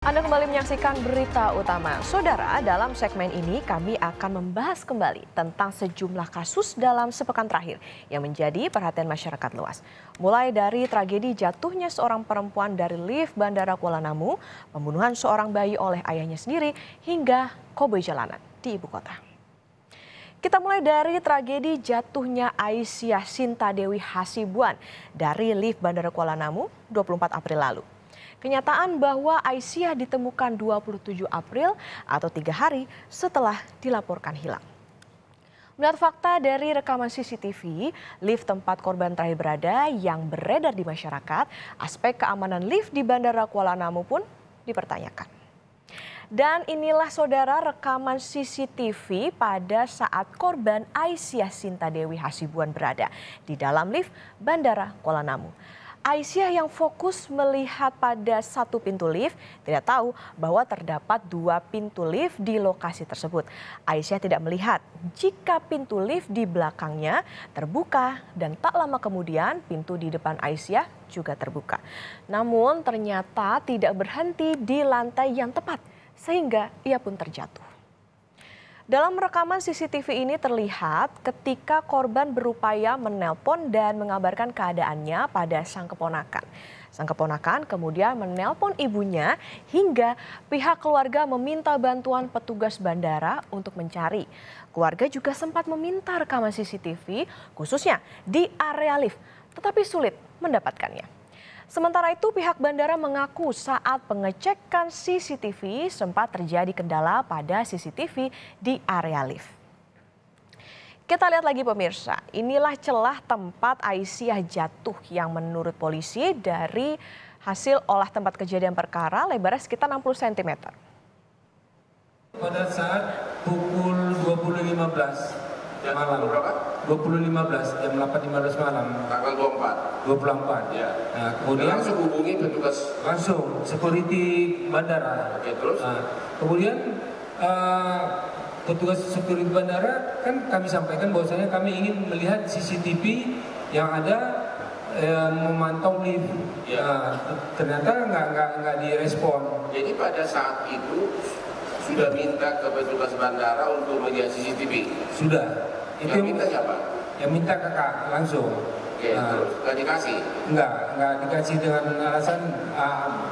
Anda kembali menyaksikan berita utama. Saudara, dalam segmen ini kami akan membahas kembali tentang sejumlah kasus dalam sepekan terakhir yang menjadi perhatian masyarakat luas. Mulai dari tragedi jatuhnya seorang perempuan dari lift Bandara Kuala Namu, pembunuhan seorang bayi oleh ayahnya sendiri, hingga koboi jalanan di ibu kota. Kita mulai dari tragedi jatuhnya Aisyah Sinta Dewi Hasibuan dari lift Bandara Kuala Namu 24 April lalu. Kenyataan bahwa Aisyah ditemukan 27 April atau 3 hari setelah dilaporkan hilang. Menurut fakta dari rekaman CCTV, lift tempat korban terakhir berada yang beredar di masyarakat, aspek keamanan lift di Bandara Kuala Namu pun dipertanyakan. Dan inilah saudara rekaman CCTV pada saat korban Aisyah Sinta Dewi Hasibuan berada di dalam lift Bandara Kuala Namu. Aisyah yang fokus melihat pada satu pintu lift tidak tahu bahwa terdapat 2 pintu lift di lokasi tersebut. Aisyah tidak melihat jika pintu lift di belakangnya terbuka dan tak lama kemudian pintu di depan Aisyah juga terbuka. Namun ternyata tidak berhenti di lantai yang tepat sehingga ia pun terjatuh. Dalam rekaman CCTV ini terlihat ketika korban berupaya menelpon dan mengabarkan keadaannya pada sang keponakan. Sang keponakan kemudian menelpon ibunya hingga pihak keluarga meminta bantuan petugas bandara untuk mencari. Keluarga juga sempat meminta rekaman CCTV khususnya di area lift, tetapi sulit mendapatkannya. Sementara itu pihak bandara mengaku saat pengecekan CCTV sempat terjadi kendala pada CCTV di area lift. Kita lihat lagi pemirsa, inilah celah tempat Aisyah jatuh yang menurut polisi dari hasil olah tempat kejadian perkara lebarnya sekitar 60 cm. Pada saat pukul 20.15 malam, 20.15 jam 8.15 malam, tanggal 24. Ya. Nah, kemudian langsung hubungi petugas langsung security bandara. Oke, terus? Nah, kemudian petugas security bandara kan kami sampaikan bahwasanya kami ingin melihat CCTV yang ada memantau lift. Ya. Nah, ternyata nggak direspon. Jadi pada saat itu sudah minta ke petugas bandara untuk melihat CCTV. Sudah. Yang minta siapa? Yang minta kakak langsung. Oke, terus nggak dikasih? Nggak dikasih dengan alasan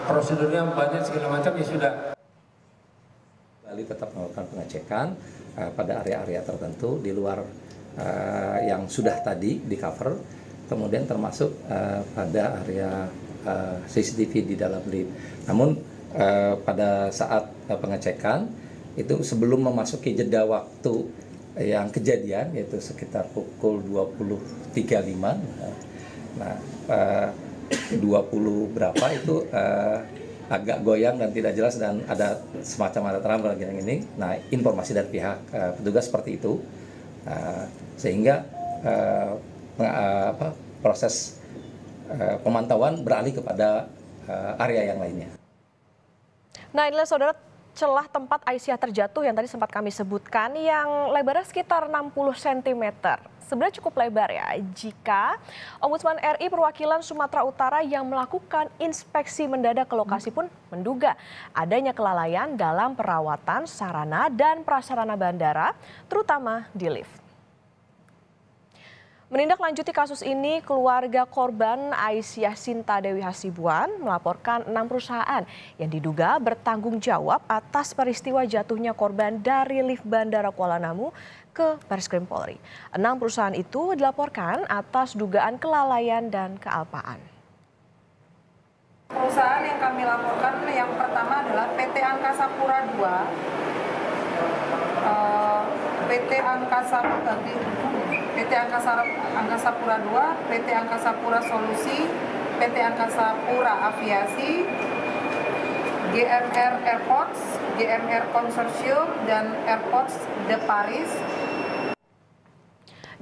prosedurnya banyak segala macam ya sudah. Bali tetap melakukan pengecekan pada area-area tertentu di luar yang sudah tadi di cover, kemudian termasuk pada area CCTV di dalam lift. Namun pada saat pengecekan itu sebelum memasuki jeda waktu yang kejadian yaitu sekitar pukul 20.35, nah 20 berapa itu agak goyang dan tidak jelas dan ada semacam ada terang bagian ini. Nah, informasi dari pihak petugas seperti itu, sehingga proses pemantauan beralih kepada area yang lainnya. Nah, inilah saudara celah tempat Aisyah terjatuh yang tadi sempat kami sebutkan yang lebarnya sekitar 60 cm. Sebenarnya cukup lebar ya jika Ombudsman RI perwakilan Sumatera Utara yang melakukan inspeksi mendadak ke lokasi pun menduga adanya kelalaian dalam perawatan sarana dan prasarana bandara, terutama di lift. Menindaklanjuti kasus ini, keluarga korban Aisyah Sinta Dewi Hasibuan melaporkan 6 perusahaan yang diduga bertanggung jawab atas peristiwa jatuhnya korban dari lift Bandara Kuala Namu ke Barreskrim Polri. 6 perusahaan itu dilaporkan atas dugaan kelalaian dan kealpaan. Perusahaan yang kami laporkan yang pertama adalah PT Angkasa Pura II, PT Angkasa Pura II, PT Angkasa Pura Solusi, PT Angkasa Pura Aviasi, GMR Airports, GMR Consortium, dan Airports de Paris.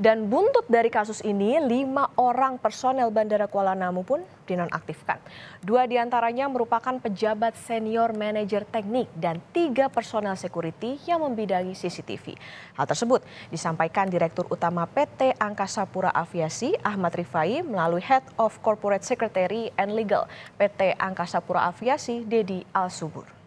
Dan buntut dari kasus ini, 5 orang personel Bandara Kuala Namu pun dinonaktifkan. 2 diantaranya merupakan pejabat senior manajer teknik dan 3 personel security yang membidangi CCTV. Hal tersebut disampaikan Direktur Utama PT Angkasa Pura Aviasi Ahmad Rifai melalui Head of Corporate Secretary and Legal PT Angkasa Pura Aviasi Dedi Al-Subur.